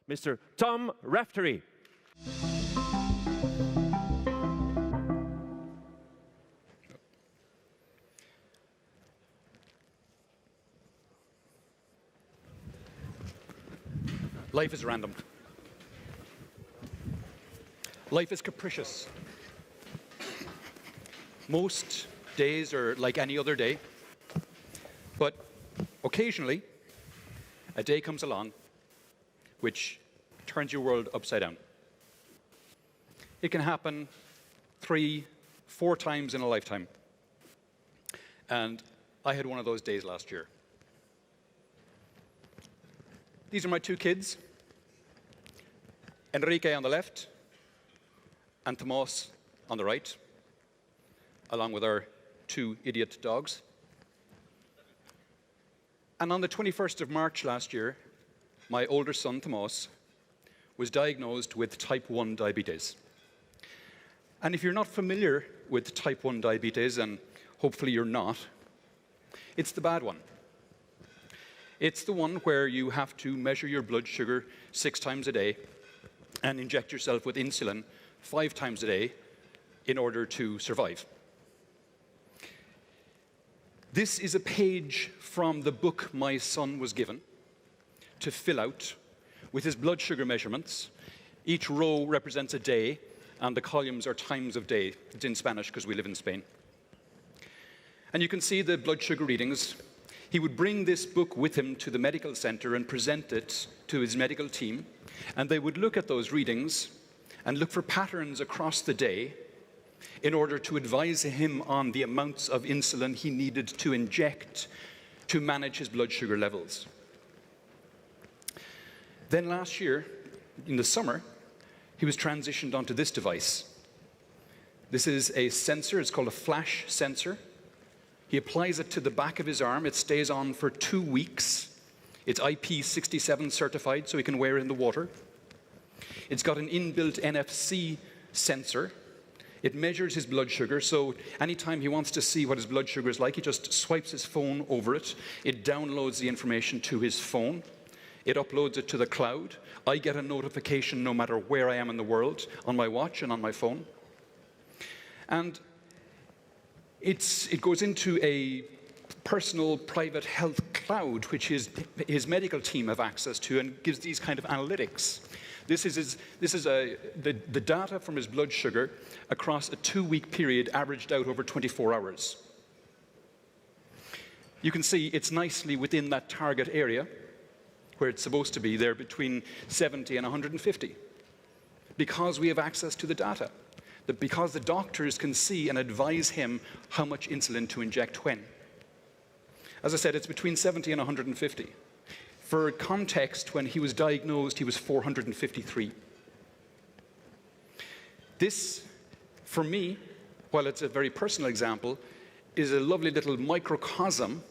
Mr. Tom Raftery. Life is random. Life is capricious. Most days are like any other day, but occasionally a day comes along which turns your world upside down. It can happen 3, 4 times in a lifetime. And I had one of those days last year. These are my 2 kids, Enrique on the left and Tomas on the right, along with our 2 idiot dogs. And on the 21st of March last year, my older son, Tomas, was diagnosed with type 1 diabetes. And if you're not familiar with type 1 diabetes, and hopefully you're not, it's the bad one. It's the one where you have to measure your blood sugar 6 times a day and inject yourself with insulin 5 times a day in order to survive. This is a page from the book my son was given to fill out with his blood sugar measurements. Each row represents a day, and the columns are times of day. It's in Spanish because we live in Spain. And you can see the blood sugar readings. He would bring this book with him to the medical center and present it to his medical team, and they would look at those readings and look for patterns across the day in order to advise him on the amounts of insulin he needed to inject to manage his blood sugar levels. Then last year, in the summer, he was transitioned onto this device. This is a sensor. It's called a flash sensor. He applies it to the back of his arm. It stays on for 2 weeks. It's IP67 certified, so he can wear it in the water. It's got an inbuilt NFC sensor. It measures his blood sugar, so anytime he wants to see what his blood sugar is like, he just swipes his phone over it. It downloads the information to his phone. It uploads it to the cloud. I get a notification no matter where I am in the world, on my watch and on my phone. And it goes into a personal private health cloud, which his medical team have access to, and gives these kind of analytics. This is the data from his blood sugar across a 2-week period averaged out over 24 hours. You can see it's nicely within that target area where it's supposed to be, there between 70 and 150, because we have access to the data, because the doctors can see and advise him how much insulin to inject when. As I said, it's between 70 and 150. For context, when he was diagnosed, he was 453. This, for me, while it's a very personal example, is a lovely little microcosm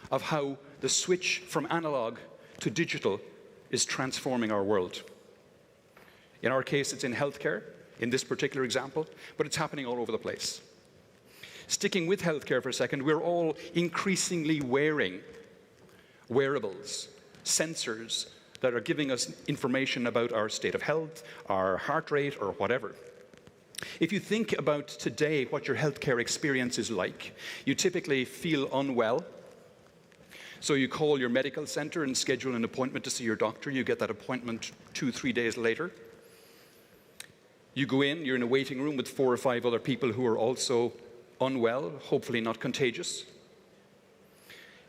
of how the switch from analog to digital is transforming our world. In our case, it's in healthcare, in this particular example, but it's happening all over the place. Sticking with healthcare for a second, we're all increasingly wearing wearables, sensors that are giving us information about our state of health, our heart rate, or whatever. If you think about today what your healthcare experience is like, you typically feel unwell. So you call your medical center and schedule an appointment to see your doctor. You get that appointment 2-3 days later. You go in, you're in a waiting room with 4 or 5 other people who are also unwell, hopefully not contagious.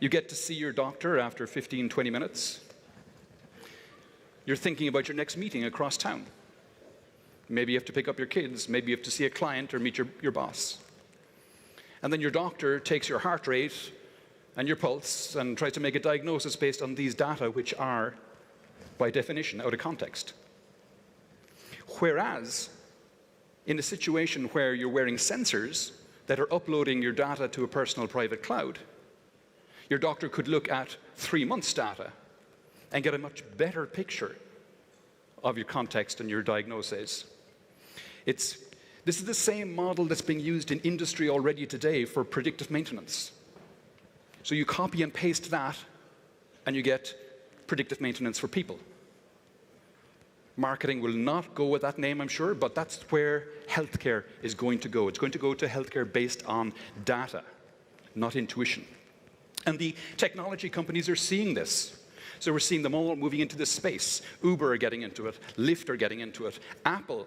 You get to see your doctor after 15-20 minutes. You're thinking about your next meeting across town. Maybe you have to pick up your kids, maybe you have to see a client or meet your boss. And then your doctor takes your heart rate and your pulse and tries to make a diagnosis based on these data, which are, by definition, out of context. Whereas, in a situation where you're wearing sensors that are uploading your data to a personal private cloud, your doctor could look at 3 months' data and get a much better picture of your context and your diagnosis. This is the same model that's being used in industry already today for predictive maintenance. So you copy and paste that, and you get predictive maintenance for people. Marketing will not go with that name, I'm sure, but that's where healthcare is going to go. It's going to go to healthcare based on data, not intuition. And the technology companies are seeing this. So we're seeing them all moving into this space. Uber are getting into it. Lyft are getting into it. Apple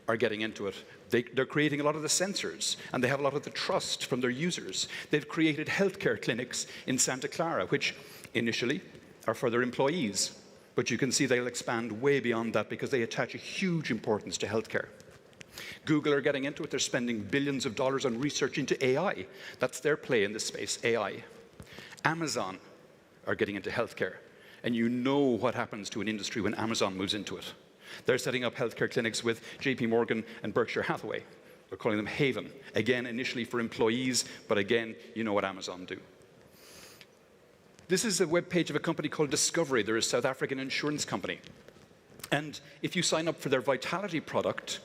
are getting into it. They're creating a lot of the sensors, and they have a lot of the trust from their users. They've created healthcare clinics in Santa Clara, which initially are for their employees. But you can see they'll expand way beyond that because they attach a huge importance to healthcare. Google are getting into it. They're spending billions of dollars on research into AI. That's their play in this space, AI. Amazon are getting into healthcare. And you know what happens to an industry when Amazon moves into it. They're setting up healthcare clinics with JP Morgan and Berkshire Hathaway. They're calling them Haven. Again, initially for employees, but again, you know what Amazon do. This is a web page of a company called Discovery. They're a South African insurance company. And if you sign up for their Vitality product,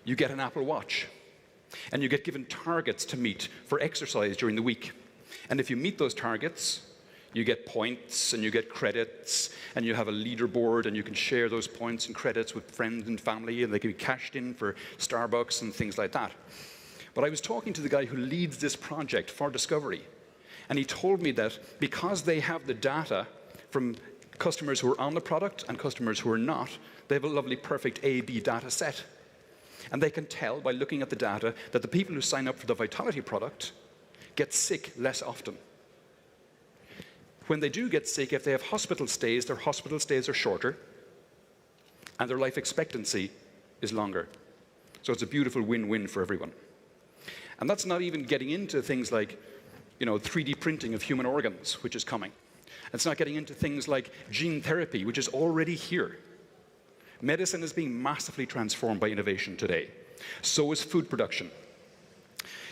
you get an Apple Watch. And you get given targets to meet for exercise during the week. And if you meet those targets, you get points and you get credits and you have a leaderboard and you can share those points and credits with friends and family and they can be cashed in for Starbucks and things like that. But I was talking to the guy who leads this project for Discovery, and he told me that because they have the data from customers who are on the product and customers who are not, they have a lovely perfect A/B data set. And they can tell by looking at the data that the people who sign up for the Vitality product get sick less often. When they do get sick, if they have hospital stays, their hospital stays are shorter, and their life expectancy is longer. So it's a beautiful win-win for everyone. And that's not even getting into things like, 3D printing of human organs, which is coming. It's not getting into things like gene therapy, which is already here. Medicine is being massively transformed by innovation today. So is food production.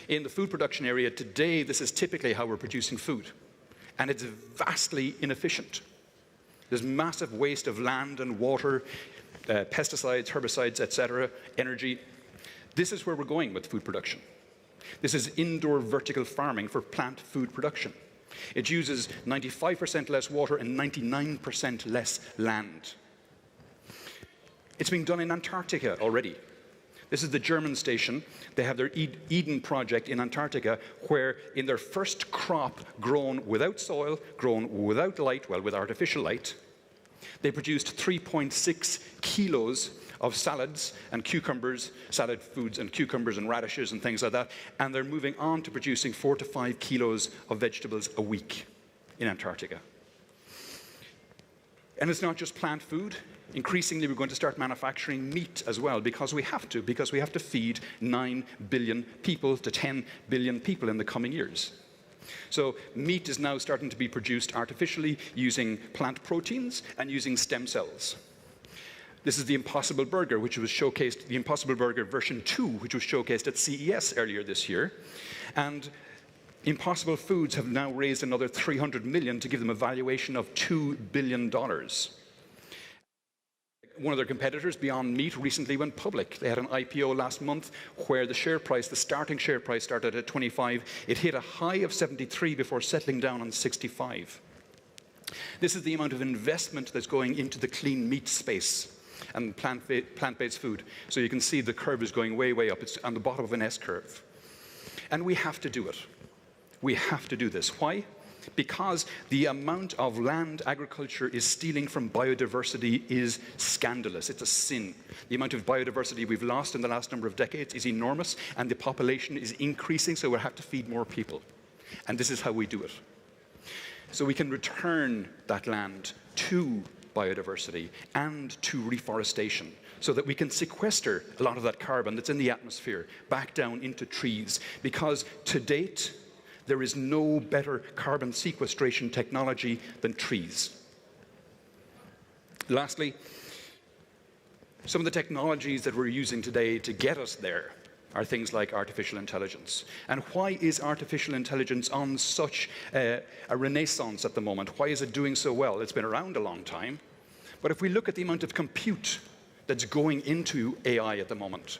In the food production area today, this is typically how we're producing food. And it's vastly inefficient. There's massive waste of land and water, pesticides, herbicides, etc., energy. This is where we're going with food production. This is indoor vertical farming for plant food production. It uses 95% less water and 99% less land. It's being done in Antarctica already. This is the German station. They have their Eden project in Antarctica, where in their first crop grown without soil, grown without light, well, with artificial light, they produced 3.6 kilos of salads and cucumbers, salad foods and cucumbers and radishes and things like that, and they're moving on to producing 4 to 5 kilos of vegetables a week in Antarctica. And it's not just plant food. Increasingly, we're going to start manufacturing meat as well because we have to feed 9 billion people to 10 billion people in the coming years. So meat is now starting to be produced artificially using plant proteins and using stem cells. This is the Impossible Burger, which was showcased, the Impossible Burger version 2, which was showcased at CES earlier this year. And Impossible Foods have now raised another $300 million to give them a valuation of $2 billion. One of their competitors, Beyond Meat, recently went public. They had an IPO last month where the share price, the starting share price, started at 25. It hit a high of 73 before settling down on 65. This is the amount of investment that's going into the clean meat space and plant-based food. So you can see the curve is going way, way up. It's on the bottom of an S-curve. And we have to do it. We have to do this. Why? Because the amount of land agriculture is stealing from biodiversity is scandalous. It's a sin. The amount of biodiversity we've lost in the last number of decades is enormous, and the population is increasing, so we'll have to feed more people. And this is how we do it. So we can return that land to biodiversity and to reforestation so that we can sequester a lot of that carbon that's in the atmosphere back down into trees. Because to date, there is no better carbon sequestration technology than trees. Lastly, some of the technologies that we're using today to get us there are things like artificial intelligence. And why is artificial intelligence on such a renaissance at the moment? Why is it doing so well? It's been around a long time. But if we look at the amount of compute that's going into AI at the moment,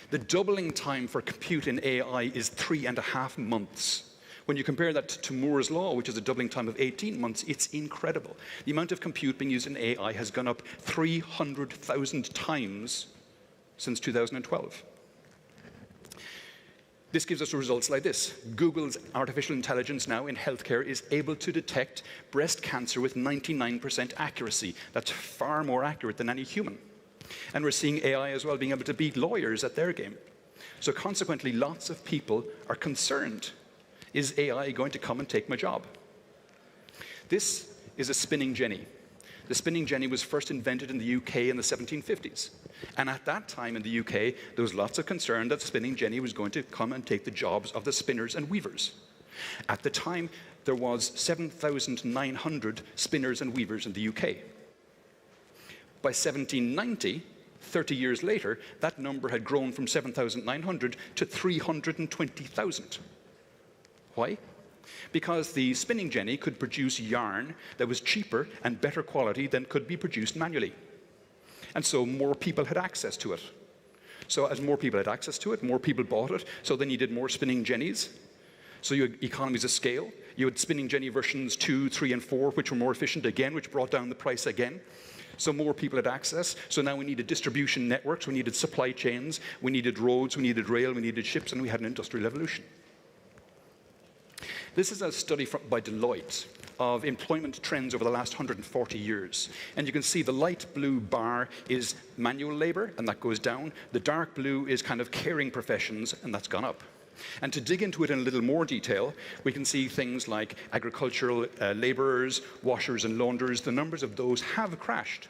the doubling time for compute in AI is 3.5 months. When you compare that to Moore's Law, which is a doubling time of 18 months, it's incredible. The amount of compute being used in AI has gone up 300,000 times since 2012. This gives us results like this. Google's artificial intelligence now in healthcare is able to detect breast cancer with 99% accuracy. That's far more accurate than any human. And we're seeing AI as well being able to beat lawyers at their game. So consequently, lots of people are concerned. Is AI going to come and take my job? This is a spinning jenny. The spinning jenny was first invented in the UK in the 1750s. And at that time in the UK, there was lots of concern that the spinning jenny was going to come and take the jobs of the spinners and weavers. At the time, there was 7,900 spinners and weavers in the UK. By 1790, 30 years later, that number had grown from 7,900 to 320,000. Why? Because the spinning jenny could produce yarn that was cheaper and better quality than could be produced manually. And so more people had access to it. So as more people had access to it, more people bought it, so they needed more spinning jennies. So you had economies of scale. You had spinning jenny versions 2, 3, and 4, which were more efficient again, which brought down the price again. So more people had access. So now we needed distribution networks, we needed supply chains, we needed roads, we needed rail, we needed ships, and we had an industrial revolution. This is a study by Deloitte of employment trends over the last 140 years. And you can see the light blue bar is manual labor, and that goes down. The dark blue is kind of caring professions, and that's gone up. And to dig into it in a little more detail, we can see things like agricultural laborers, washers and launderers. The numbers of those have crashed.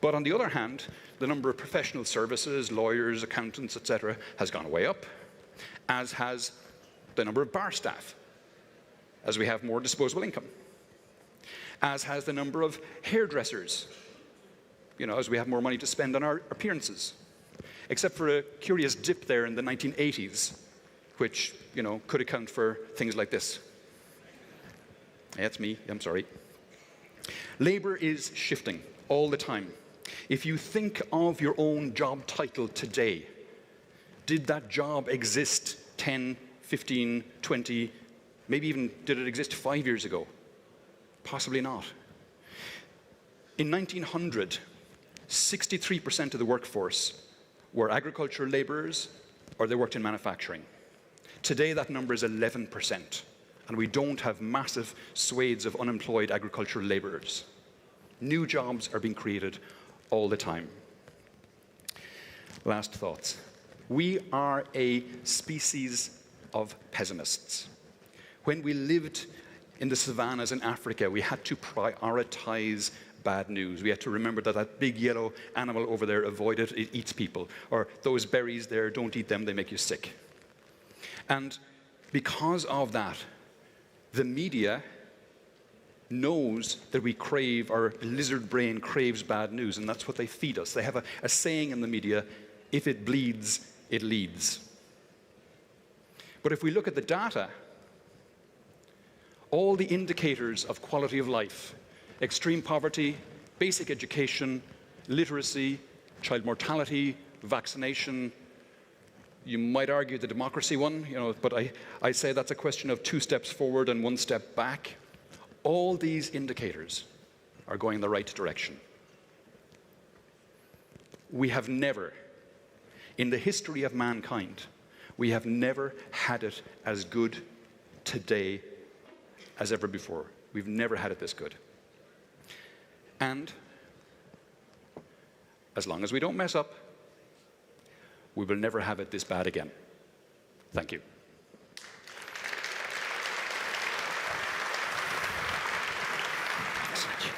But on the other hand, the number of professional services, lawyers, accountants, etc., has gone way up, as has the number of bar staff, as we have more disposable income, as has the number of hairdressers, as we have more money to spend on our appearances, except for a curious dip there in the 1980s, which, could account for things like this. Yeah, it's me, I'm sorry. Labor is shifting all the time. If you think of your own job title today, did that job exist 10, 15, 20, maybe even did it exist 5 years ago? Possibly not. In 1900, 63% of the workforce were agricultural laborers or they worked in manufacturing. Today, that number is 11%, and we don't have massive swathes of unemployed agricultural laborers. New jobs are being created all the time. Last thoughts. We are a species of pessimists. When we lived in the savannas in Africa, we had to prioritize bad news. We had to remember that that big yellow animal over there, avoid it, it eats people. Or those berries there, don't eat them, they make you sick. And because of that, the media knows that we crave, our lizard brain craves bad news, and that's what they feed us. They have a saying in the media, if it bleeds, it leads. But if we look at the data, all the indicators of quality of life, extreme poverty, basic education, literacy, child mortality, vaccination, you might argue the democracy one, but I say that's a question of 2 steps forward and 1 step back. All these indicators are going in the right direction. We have never, in the history of mankind, we have never had it as good today as ever before. We've never had it this good. And as long as we don't mess up, we will never have it this bad again. Thank you. Thank you.